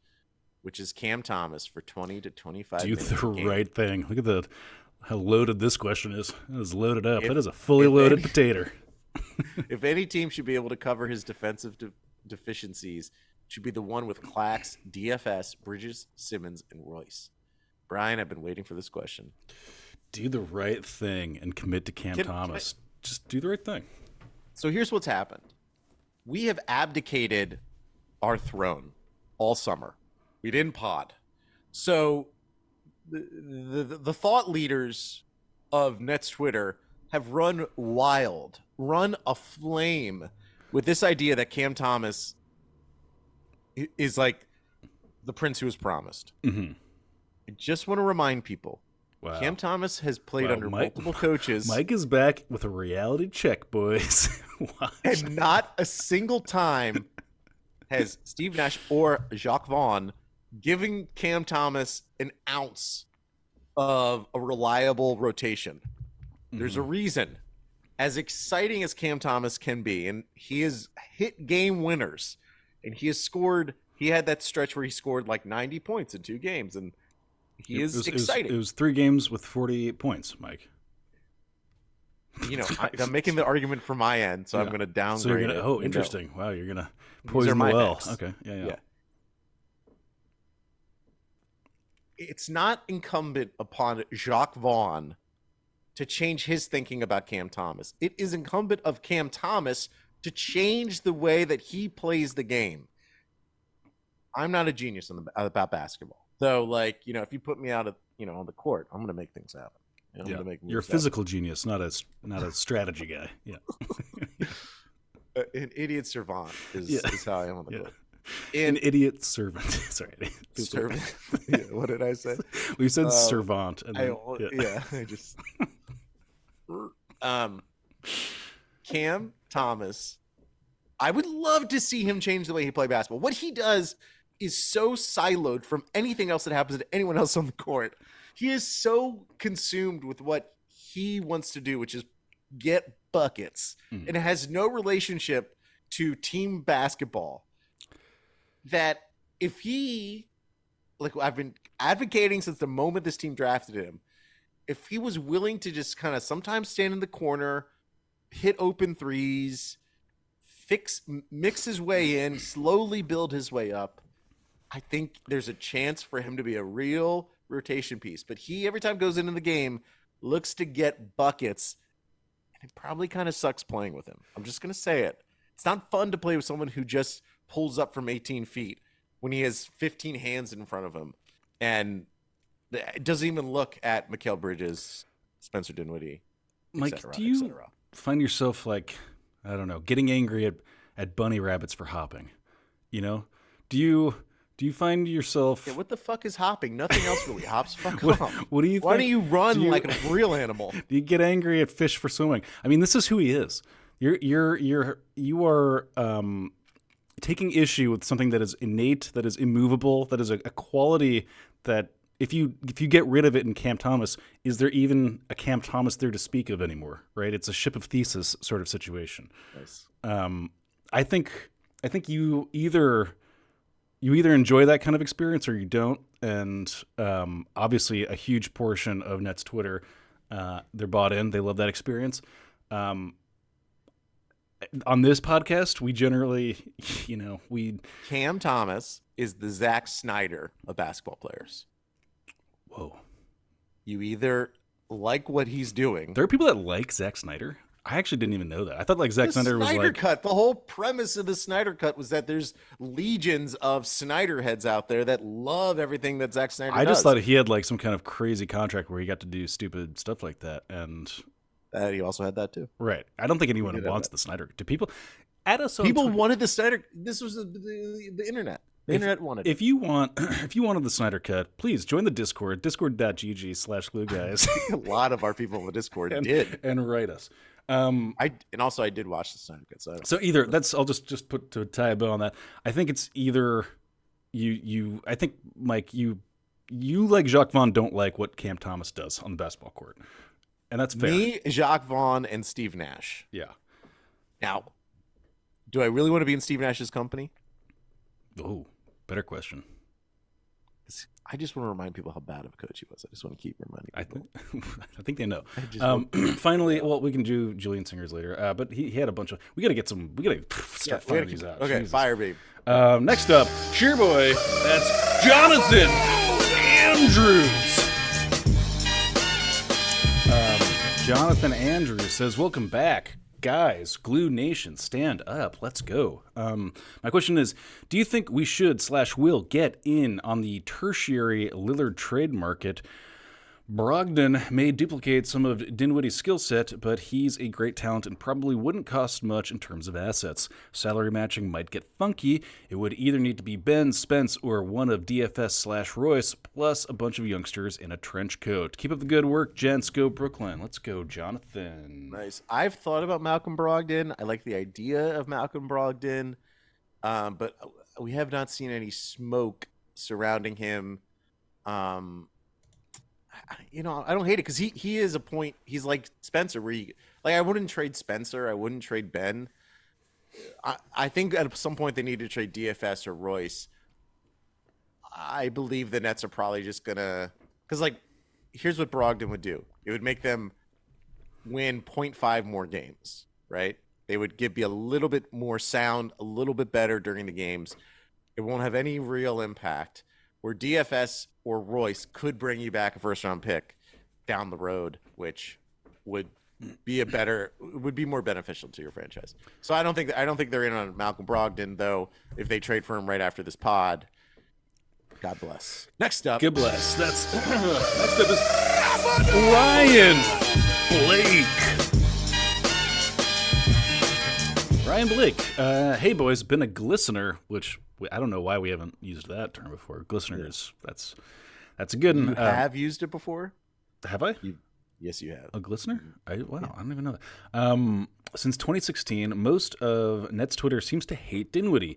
A: which is Cam Thomas, for 20 to 25 minutes?
B: Do the right thing. Look at how loaded this question is. It is loaded up. It is a fully loaded potato.
A: If any team should be able to cover his defensive deficiencies, it should be the one with Clax, DFS, Bridges, Simmons, and Royce. Brian, I've been waiting for this question.
B: Do the right thing and commit to Cam Thomas. Just do the right thing.
A: So here's what's happened. We have abdicated our throne all summer. We didn't pod. So the thought leaders of Nets Twitter have run wild, run aflame with this idea that Cam Thomas is like the prince who was promised.
B: Mm-hmm.
A: I just want to remind people, wow. Cam Thomas has played under multiple coaches.
B: Mike is back with a reality check, boys.
A: And not a single time has Steve Nash or Jacques Vaughn giving Cam Thomas an ounce of a reliable rotation. Mm-hmm. There's a reason. As exciting as Cam Thomas can be, and he has hit game winners, and he had that stretch where he scored like 90 points in 2 games, and he is exciting.
B: It was 3 games with 48 points, Mike.
A: You know, I'm making the argument for my end, so I'm going to downgrade it.
B: Oh, interesting. Wow, you're going to poison the well. Okay, yeah.
A: It's not incumbent upon Jacques Vaughn to change his thinking about Cam Thomas. It is incumbent of Cam Thomas to change the way that he plays the game. I'm not a genius about basketball. So, like, you know, if you put me out on the court, I'm going to make things happen.
B: You're a physical genius, not a strategy guy. Yeah.
A: An idiot servant is how I am on the court.
B: An idiot servant. Sorry.
A: Servant. Yeah, what did I say?
B: We said servant. And
A: I just. Cam Thomas, I would love to see him change the way he plays basketball. What he does is so siloed from anything else that happens to anyone else on the court. He is so consumed with what he wants to do, which is get buckets, and it has no relationship to team basketball. That if he, like I've been advocating since the moment this team drafted him, if he was willing to just kind of sometimes stand in the corner, hit open threes, mix his way in, slowly build his way up, I think there's a chance for him to be a real rotation piece, but he every time goes into the game looks to get buckets, and it probably kind of sucks playing with him. I'm just gonna say it. It's not fun to play with someone who just pulls up from 18 feet when he has 15 hands in front of him, and it doesn't even look at Mikhail Bridges, Spencer Dinwiddie,
B: Mike, do you find yourself like, I don't know, getting angry at bunny rabbits for hopping? You know, do you find yourself?
A: Yeah, what the fuck is hopping? Nothing else really hops. Fuck
B: what,
A: off.
B: What do you?
A: Why don't you run like a real animal?
B: Do you get angry at fish for swimming? I mean, this is who he is. You are taking issue with something that is innate, that is immovable, that is a quality that if you get rid of it in Cam Thomas, is there even a Cam Thomas there to speak of anymore? Right? It's a ship of Theseus sort of situation.
A: Nice.
B: I think you either enjoy that kind of experience or you don't. And obviously, a huge portion of Nets Twitter, they're bought in. They love that experience. On this podcast, we generally,
A: Cam Thomas is the Zack Snyder of basketball players.
B: Whoa.
A: You either like what he's doing.
B: There are people that like Zack Snyder. I actually didn't even know that. I thought Zack Snyder was
A: Snyder Cut. The whole premise of the Snyder Cut was that there's legions of Snyder heads out there that love everything that Zack Snyder does.
B: I just thought he had like some kind of crazy contract where he got to do stupid stuff like that, and
A: he also had that too.
B: Right. I don't think anyone wants the Snyder. Do people?
A: People wanted the Snyder. This was the internet. The internet wanted.
B: If you wanted the Snyder Cut, please join the Discord. Discord.gg/glue guys.
A: A lot of our people in the Discord did
B: and write us.
A: I did watch the Snyder Cut.
B: So either I'll just put to tie a bow on that. I think it's either you. I think Mike, you like Jacques Vaughn, don't like what Cam Thomas does on the basketball court, and that's fair.
A: Me, Jacques Vaughn, and Steve Nash.
B: Yeah.
A: Now, do I really want to be in Steve Nash's company?
B: Oh, better question.
A: I just want to remind people how bad of a coach he was. I just want to keep reminding people.
B: I think they know. Finally, well, we can do Julian Singers later, but he had a bunch of. We got to start firing these out.
A: Okay, Jesus. Fire babe.
B: Next up, cheer boy. That's Jonathan Andrews. Jonathan Andrews says, "Welcome back. Guys, Glue Nation, stand up. Let's go." My question is, do you think we should/will get in on the tertiary Lillard trade market? Brogdon may duplicate some of Dinwiddie's skill set, but he's a great talent and probably wouldn't cost much in terms of assets. Salary matching might get funky. It would either need to be Ben, Spence, or one of DFS/Royce, plus a bunch of youngsters in a trench coat. Keep up the good work, gents. Go Brooklyn. Let's go, Jonathan.
A: Nice. I've thought about Malcolm Brogdon. I like the idea of Malcolm Brogdon, but we have not seen any smoke surrounding him. I don't hate it because he is a point. He's like Spencer, where I wouldn't trade Spencer. I wouldn't trade Ben. I think at some point they need to trade DFS or Royce. I believe the Nets are probably just gonna, because here's what Brogdon would do. It would make them win 0.5 more games, right? They would be a little bit more sound, a little bit better during the games. It won't have any real impact. Where DFS or Royce could bring you back a first-round pick down the road, which would be more beneficial to your franchise. So I don't think they're in on Malcolm Brogdon, though. If they trade for him right after this pod, God bless. Next up,
B: God bless. Next up is Ryan Blake. Ryan Blake. Hey boys, been a glistener, which I don't know why we haven't used that term before. Glistener is that's a good one.
A: You have used it before?
B: Have I?
A: Yes, you have.
B: A glistener? I don't even know that. Since 2016, most of Nets Twitter seems to hate Dinwiddie.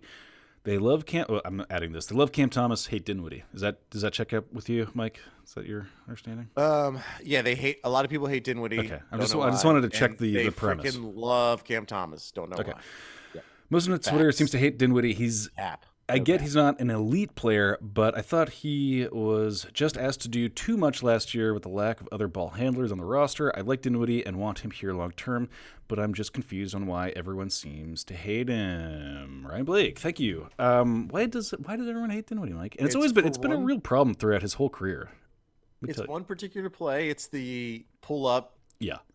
B: They love I'm adding this. They love Cam Thomas, hate Dinwiddie. Does that check up with you, Mike? Is that your understanding?
A: Yeah, they hate. A lot of people hate Dinwiddie.
B: Okay, I just wanted to check the premise.
A: They freaking love Cam Thomas. Don't know why. Yeah.
B: Most of Nets Twitter seems to hate Dinwiddie. I get he's not an elite player, but I thought he was just asked to do too much last year with the lack of other ball handlers on the roster. I like Dinwiddie and want him here long term, but I'm just confused on why everyone seems to hate him. Ryan Blake, thank you. Why does everyone hate Dinwiddie, Mike? And it's been a real problem throughout his whole career.
A: It's one particular play. It's the pull up,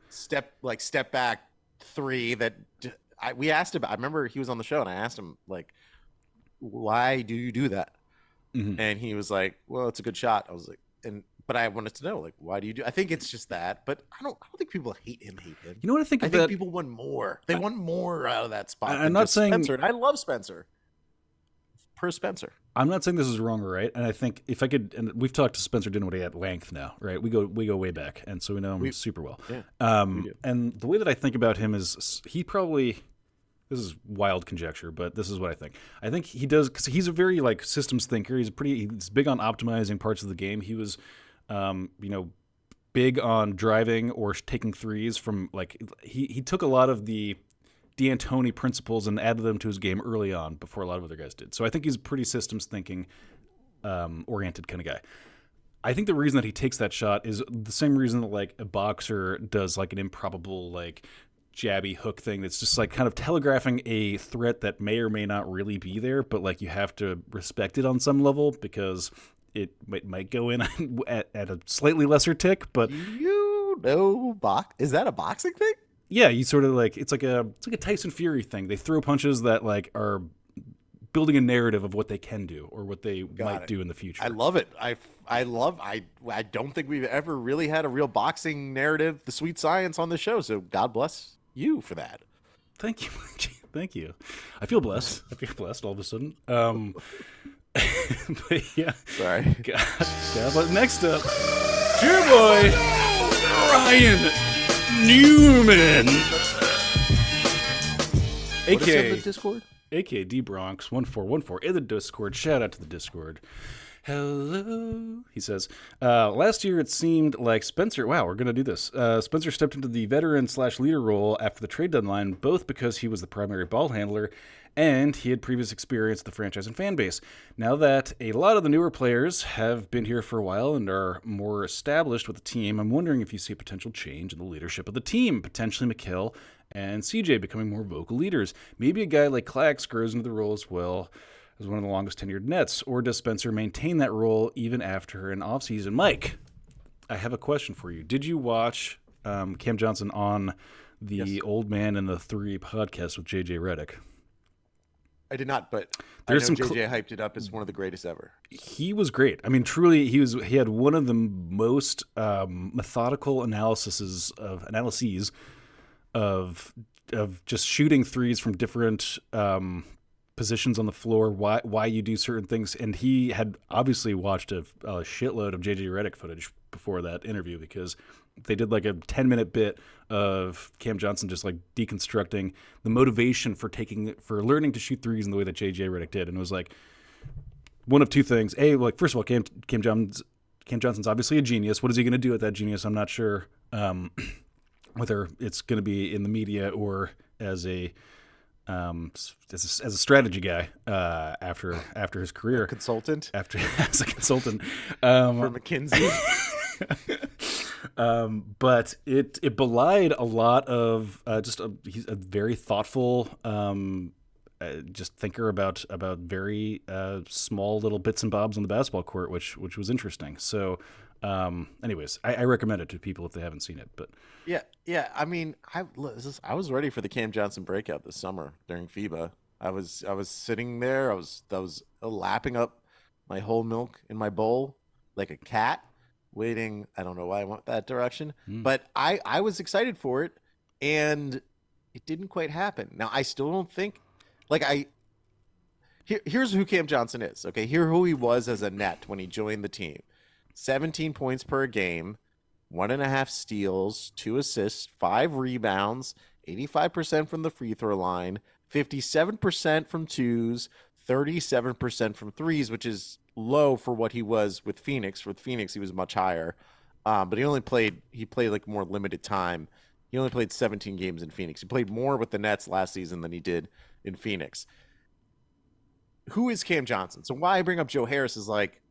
A: step back three that we asked about. I remember he was on the show and I asked him like, why do you do that? Mm-hmm. And he was like, well, it's a good shot. I was like, but I wanted to know, like, why do you do? I think it's just that, but I don't think people hate him.
B: You know what I think?
A: I think people want more. They want more out of that spot. I'm not saying Spencer. And I love Spencer. Per Spencer.
B: I'm not saying this is wrong or right, and I think if I could, and we've talked to Spencer Dinwiddie at length now, right? We go way back, and so we know him super well. Yeah, and the way that I think about him is he probably. This is wild conjecture, but this is what I think. I think he does because he's a very like systems thinker. He's big on optimizing parts of the game. He was, big on driving or taking threes from like he took a lot of the D'Antoni principles and added them to his game early on before a lot of other guys did. So I think he's a pretty systems thinking, oriented kind of guy. I think the reason that he takes that shot is the same reason that like a boxer does like an improbable like jabby hook thing that's just like kind of telegraphing a threat that may or may not really be there, but like you have to respect it on some level because it might go in at a slightly lesser tick. But
A: is that a boxing thing?
B: Yeah, you sort of like it's like a Tyson Fury thing. They throw punches that like are building a narrative of what they can do or what they might do in the future.
A: I love it. I don't think we've ever really had a real boxing narrative, the sweet science on the show. So God bless you for that.
B: Thank you. Thank you. I feel blessed. All of a sudden. But yeah.
A: Sorry.
B: God. But next up, cheer boy, Ryan Newman.
A: AKA Discord?
B: AKA DBronx1414 in the Discord. Shout out to the Discord. Hello, he says. Last year it seemed like Spencer, wow, we're going to do this. Spencer stepped into the veteran/leader role after the trade deadline, both because he was the primary ball handler and he had previous experience with the franchise and fan base. Now that a lot of the newer players have been here for a while and are more established with the team, I'm wondering if you see a potential change in the leadership of the team, potentially Mikhail and CJ becoming more vocal leaders. Maybe a guy like Clax grows into the role as well as one of the longest tenured Nets, or does Spencer maintain that role even after an offseason? Mike, I have a question for you. Did you watch Cam Johnson on the Old Man and the Three podcast with JJ Redick?
A: I did not, but there's I know JJ hyped it up as one of the greatest ever.
B: He was great. I mean, truly, he had one of the most methodical analyses of just shooting threes from different positions on the floor, why you do certain things. And he had obviously watched a shitload of JJ Redick footage before that interview because they did like a 10-minute bit of Cam Johnson just like deconstructing the motivation for learning to shoot threes in the way that JJ Redick did. And it was like one of two things. A, like, first of all, Cam Johnson's obviously a genius. What is he going to do with that genius? I'm not sure whether it's going to be in the media or as a strategy guy after his career,
A: consultant,
B: as a consultant
A: for McKinsey.
B: But it belied a lot of he's a very thoughtful just thinker about very small little bits and bobs on the basketball court, which was interesting. So anyways, I recommend it to people if they haven't seen it. But
A: yeah. I mean, I was ready for the Cam Johnson breakout this summer during FIBA. I was sitting there. I was lapping up my whole milk in my bowl like a cat, waiting. I don't know why I went that direction, but I was excited for it, and it didn't quite happen. Now I still don't think here's who Cam Johnson is. Okay, here's who he was as a net when he joined the team: 17 points per game, 1.5 steals, 2 assists, 5 rebounds, 85% from the free throw line, 57% from twos, 37% from threes, which is low for what he was with Phoenix. With Phoenix, he was much higher, but he played like more limited time. He only played 17 games in Phoenix. He played more with the Nets last season than he did in Phoenix. Who is Cam Johnson? So why I bring up Joe Harris is like,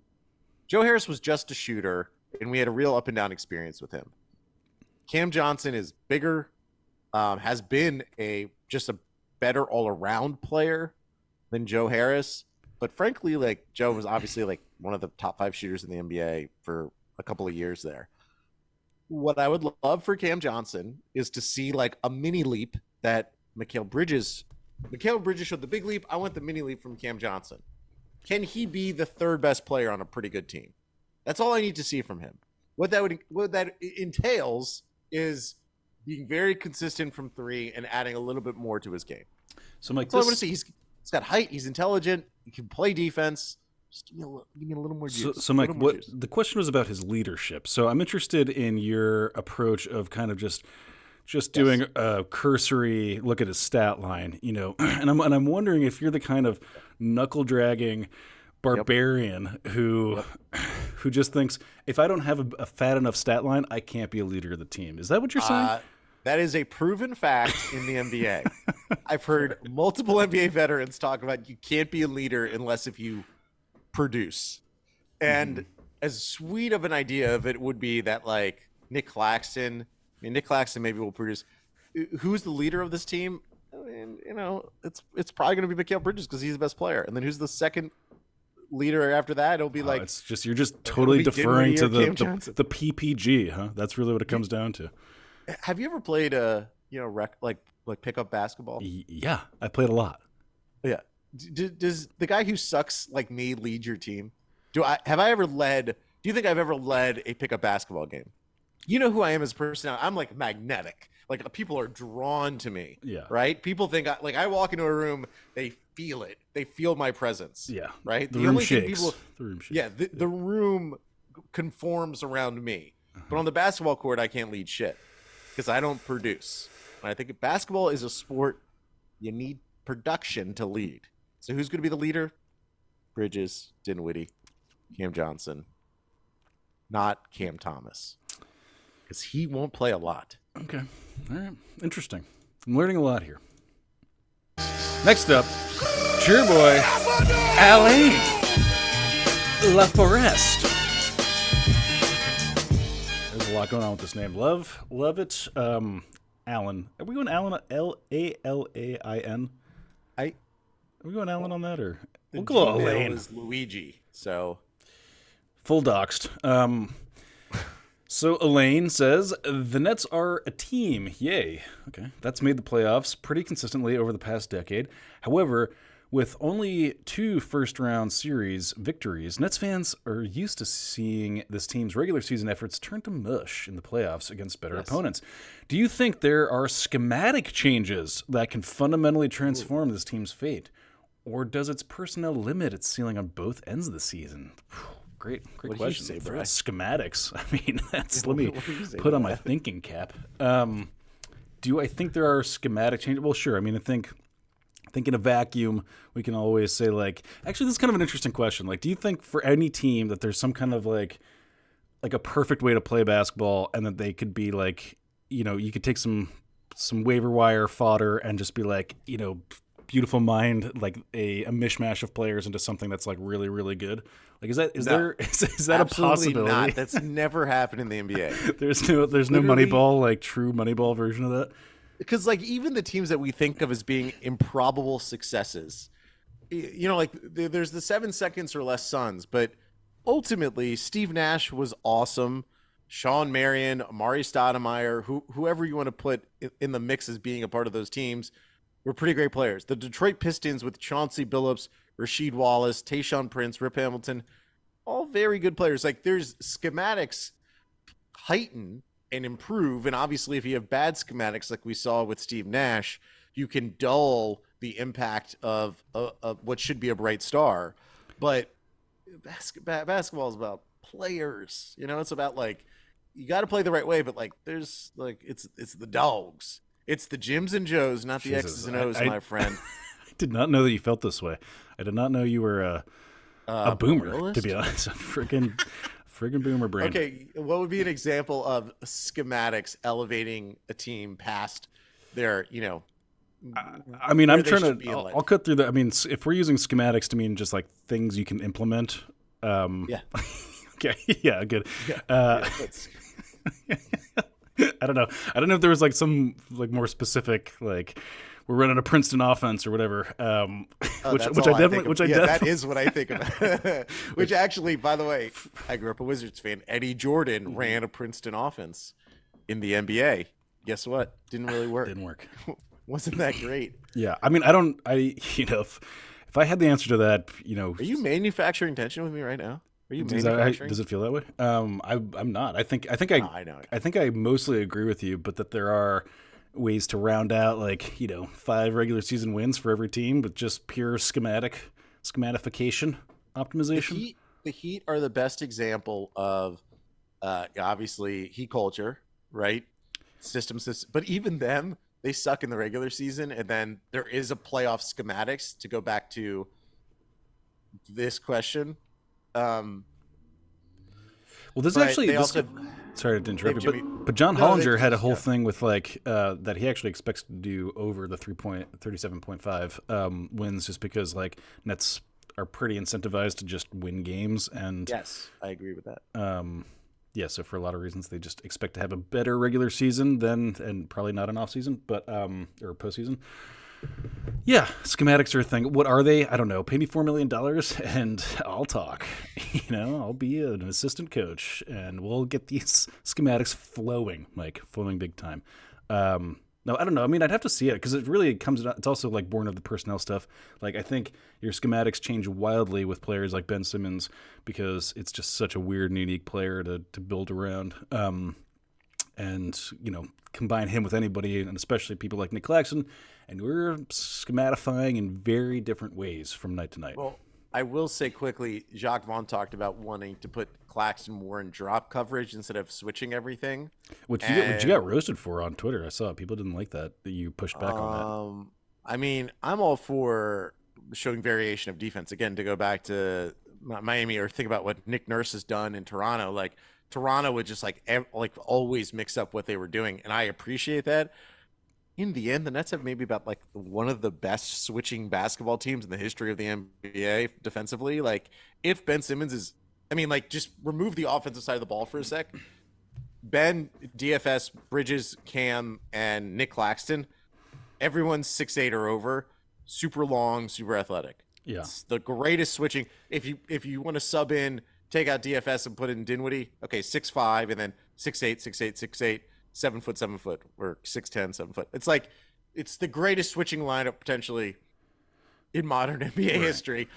A: Joe Harris was just a shooter, and we had a real up and down experience with him. Cam Johnson is bigger, has been just a better all around player than Joe Harris. But frankly, like, Joe was obviously like one of the top 5 shooters in the NBA for a couple of years there. What I would love for Cam Johnson is to see like a mini leap that Mikhail Bridges showed the big leap. I want the mini leap from Cam Johnson. Can he be the third best player on a pretty good team? That's all I need to see from him. What that entails is being very consistent from three and adding a little bit more to his game.
B: So Mike,
A: I want to see. He's got height. He's intelligent. He can play defense. Just give me a little more juice.
B: So Mike, the question was about his leadership. So I'm interested in your approach of kind of just doing a cursory look at his stat line, and I'm wondering if you're the kind of knuckle dragging barbarian who just thinks if I don't have a fat enough stat line, I can't be a leader of the team. Is that what you're saying?
A: That is a proven fact in the NBA. I've heard multiple NBA veterans talk about you can't be a leader unless if you produce. And as sweet of an idea of it would be that like Nick Claxton maybe will produce. Who's the leader of this team? I mean, it's probably going to be Mikhail Bridges because he's the best player. And then who's the second leader after that? It'll be like
B: it's just you're just totally deferring to the PPG, huh? That's really what it comes down to.
A: Have you ever played like pickup basketball?
B: Yeah, I played a lot.
A: Yeah. Does the guy who sucks like me lead your team? Do you think I've ever led a pickup basketball game? You know who I am as a person. I'm like magnetic. Like people are drawn to me.
B: Yeah.
A: Right. People think I walk into a room, they feel it. They feel my presence.
B: Yeah.
A: Right.
B: The room shakes. The room shakes.
A: Yeah. The room conforms around me. But on the basketball court, I can't lead shit because I don't produce. And I think basketball is a sport you need production to lead. So who's going to be the leader? Bridges, Dinwiddie, Cam Johnson, not Cam Thomas. Because he won't play a lot.
B: Okay. All right. Interesting. I'm learning a lot here. Next up, cheer boy, Alain LaForest. There's a lot going on with this name. Love it. Alan. Are we going Alan? Alain? Are we going Alan on that, or we'll go Alain?
A: Is Luigi, so
B: full doxed. So Elaine says, the Nets are a team. Yay. Okay. That's made the playoffs pretty consistently over the past decade. However, with only 2 first-round series victories, Nets fans are used to seeing this team's regular season efforts turn to mush in the playoffs against better opponents. Do you think there are schematic changes that can fundamentally transform this team's fate? Or does its personnel limit its ceiling on both ends of the season? Great question.
A: Say,
B: schematics. I mean, let me put on my thinking cap. Do I think there are schematic changes? Well, sure. I mean, I think in a vacuum, we can always say actually, this is kind of an interesting question. Do you think for any team that there's some kind of like a perfect way to play basketball, and that they could be you could take some waiver wire fodder and just be beautiful mind, a mishmash of players into something that's really, really good? Is that a possibility?
A: Not. That's never happened in the NBA.
B: There's no Moneyball, true Moneyball version of that.
A: Because even the teams that we think of as being improbable successes, there's the 7 seconds or less Suns, but ultimately Steve Nash was awesome. Sean Marion, Amari Stoudemire, whoever you want to put in the mix as being a part of those teams, were pretty great players. The Detroit Pistons with Chauncey Billups, Rasheed Wallace, Tayshaun Prince, Rip Hamilton, all very good players. There's schematics heighten and improve, and obviously if you have bad schematics like we saw with Steve Nash, you can dull the impact of what should be a bright star. But basketball is about players. It's about you got to play the right way, but there's it's the dogs. It's the Jims and Joes, not the X's and O's, my friend.
B: I did not know that you felt this way. I did not know you were a boomer, to be honest. A friggin' boomer brain.
A: Okay, what would be an example of schematics elevating a team past their,
B: I mean, I'm trying to. I'll cut through that. I mean, if we're using schematics to mean just things you can implement.
A: Yeah.
B: Okay. Yeah. Good. Yeah, I don't know. I don't know if there was some more specific we're running a Princeton offense or whatever.
A: That is what I think about. Which actually, by the way, I grew up a Wizards fan. Eddie Jordan ran a Princeton offense in the NBA. Guess what? Didn't really work.
B: Didn't work.
A: Wasn't that great?
B: Yeah, I mean, if I had the answer to that,
A: are you manufacturing tension with me right now? Are you
B: does it feel that way? I'm not. I think I know. I think I mostly agree with you, but that there are ways to round out 5 regular season wins for every team with just pure schematification optimization.
A: The Heat are the best example of obviously Heat culture, right? System, but even them, they suck in the regular season, and then there is a playoff schematics to go back to this question.
B: Well, this actually sorry to interrupt you, but John Hollinger had a whole thing with that he actually expects to do over the 37.5 wins, just because Nets are pretty incentivized to just win games, and
A: yes, I agree with that.
B: So for a lot of reasons, they just expect to have a better regular season and probably not an off season, but or postseason. Yeah, schematics are a thing. What are they? I don't know. Pay me $4 million and I'll talk. I'll be an assistant coach and we'll get these schematics flowing, flowing big time. No, I don't know. I mean, I'd have to see it because it really comes. It's also born of the personnel stuff. I think your schematics change wildly with players like Ben Simmons because it's just such a weird and unique player to build around. And combine him with anybody, and especially people like Nick Claxton, and we're schematifying in very different ways from night to night.
A: Well, I will say quickly, Jacques Vaughn talked about wanting to put Claxton more in drop coverage instead of switching everything.
B: Which you got roasted for on Twitter. I saw people didn't like that you pushed back on that.
A: I mean, I'm all for showing variation of defense. Again, to go back to Miami or think about what Nick Nurse has done in Toronto, Toronto would just always mix up what they were doing, and I appreciate that. In the end, the Nets have maybe about one of the best switching basketball teams in the history of the NBA defensively. If Ben Simmons is, just remove the offensive side of the ball for a sec. Ben, DFS, Bridges, Cam, and Nick Claxton, everyone's 6'8" or over, super long, super athletic.
B: Yeah,
A: it's the greatest switching. If you want to sub in, take out DFS and put in Dinwiddie, okay, 6'5", and then 6'8", 6'8", 6'8", 7 foot, 7 foot, or 6'10", 7 foot. It's the greatest switching lineup potentially in modern NBA history.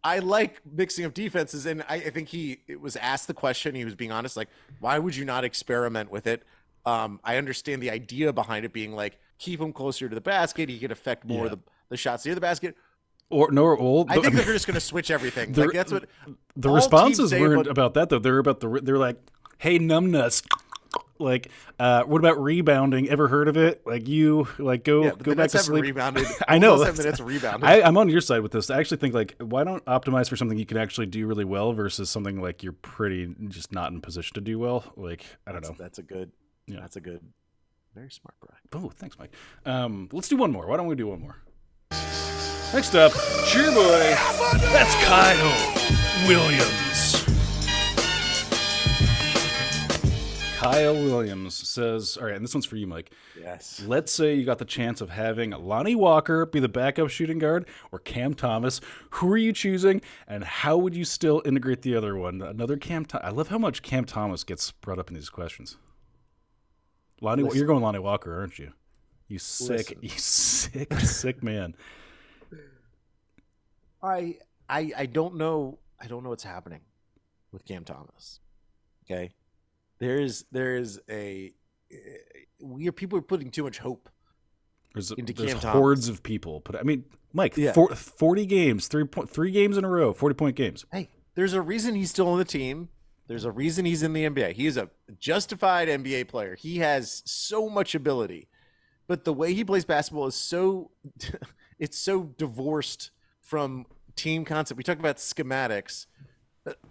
A: I like mixing up defenses, and I think it was asked the question. He was being honest, why would you not experiment with it? I understand the idea behind it being keep him closer to the basket. He could affect more of the shots near the basket.
B: I
A: think they're just going to switch everything. That's what
B: the responses weren't about that though. They're like, hey, numbnuts. What about rebounding? Ever heard of it? Go back to sleep.
A: Rebounded.
B: I know.
A: That's rebounded.
B: I'm on your side with this. I actually think why don't optimize for something you can actually do really well versus something you're pretty just not in position to do well. I don't know.
A: That's a good. Yeah, that's a good. Very smart, Brian.
B: Oh, thanks, Mike. Let's do one more. Why don't we do one more? Next up, cheer boy. That's Kyle Williams. Kyle Williams says, all right, and this one's for you, Mike.
A: Yes.
B: Let's say you got the chance of having Lonnie Walker be the backup shooting guard or Cam Thomas. Who are you choosing, and how would you still integrate the other one? Another Cam Thomas. I love how much Cam Thomas gets brought up in these questions. You're going Lonnie Walker, aren't you? You sick man.
A: I don't know. I don't know what's happening with Cam Thomas. Okay. People are putting too much hope into Cam Thomas.
B: Hordes of people. Mike, 40 games, 3 games in a row, 40-point games.
A: Hey, there's a reason he's still on the team. There's a reason he's in the NBA. He is a justified NBA player. He has so much ability, but the way he plays basketball is it's so divorced from team concept. We talk about schematics.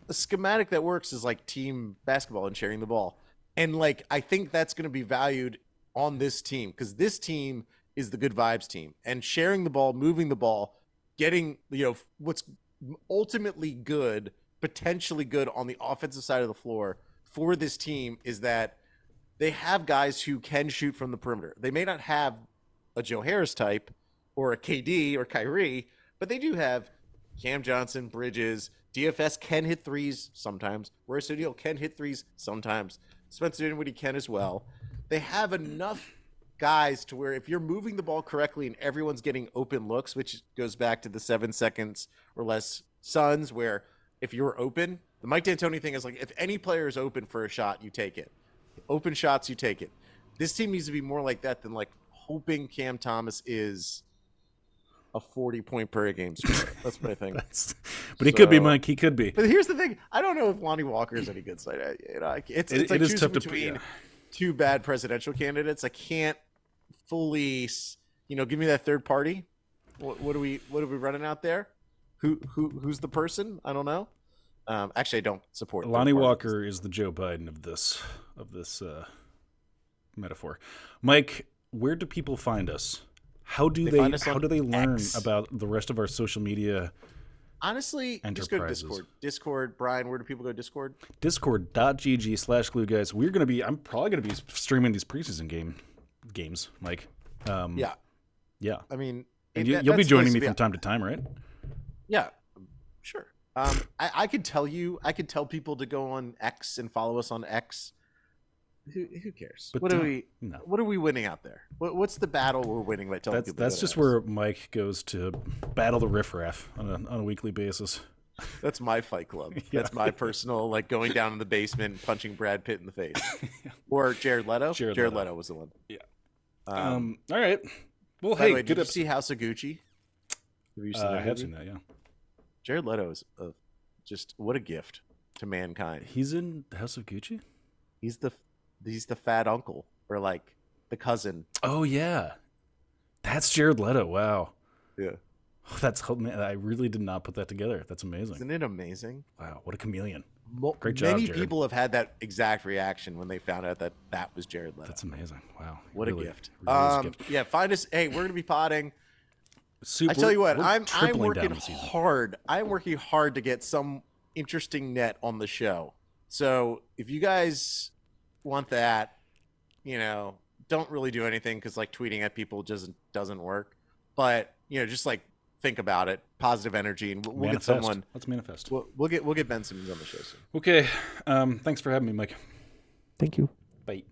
A: A schematic that works is team basketball and sharing the ball. And I think that's going to be valued on this team because this team is the good vibes team, and sharing the ball, moving the ball, getting, what's ultimately good, potentially good on the offensive side of the floor for this team is that they have guys who can shoot from the perimeter. They may not have a Joe Harris type, or a KD or Kyrie, but they do have Cam Johnson, Bridges, DFS can hit threes sometimes. Royce O'Neal can hit threes sometimes. Spencer Dinwiddie can as well. They have enough guys to where if you're moving the ball correctly and everyone's getting open looks, which goes back to the 7 seconds or less Suns, where if you're open, the Mike D'Antoni thing is like, if any player is open for a shot, you take it. Open shots, you take it. This team needs to be more like that than like hoping Cam Thomas is a 40-point per game scorer. That's what I think.
B: But he could be, Mike. He could be.
A: But here's the thing. I don't know if Lonnie Walker is any good. So it's like
B: it is
A: choosing
B: tough
A: between two bad presidential candidates. I can't fully, give me that third party. What are we running out there? Who's the person? I don't know. Actually, I don't support
B: Lonnie Walker is the Joe Biden of this metaphor. Mike, where do people find us? How do they learn about the rest of our social media?
A: Honestly, just go to Discord. Discord, Brian, where do people go to Discord?
B: Discord.gg/glueguys. I'm probably gonna be streaming these preseason games, Mike.
A: Yeah.
B: I
A: mean,
B: and you'll be joining me from time to time, right?
A: Yeah, sure. I could tell people to go on X and follow us on X. Who cares? But what are we winning out there? What's the battle we're winning by telling people?
B: That's just where Mike goes to battle the riffraff on a weekly basis.
A: That's my fight club. Yeah. That's my personal, like, going down in the basement and punching Brad Pitt in the face. Or Jared Leto. Jared Leto was the one.
B: Yeah. All right. Well,
A: hey, did you see House of Gucci?
B: Have you seen that? I have seen that. Yeah.
A: Jared Leto is just what a gift to mankind.
B: He's in House of Gucci.
A: He's the fat uncle, or like the cousin.
B: Oh yeah, that's Jared Leto. Wow.
A: Yeah.
B: I really did not put that together. That's amazing.
A: Isn't it amazing?
B: Wow, what a chameleon.
A: Great job, Jared. Many people have had that exact reaction when they found out that was Jared Leto.
B: That's amazing. Wow.
A: What a gift. Really gift. Yeah, find us. Hey, we're going to be potting. I tell you what, I'm working hard. I'm working hard to get some interesting net on the show. So if you guys want that, don't really do anything, because like tweeting at people just doesn't work. But just like think about it, positive energy, and we'll get someone.
B: Let's manifest.
A: We'll get Ben Simmons on the show soon.
B: Okay, thanks for having me, Mike.
C: Thank you.
B: Bye.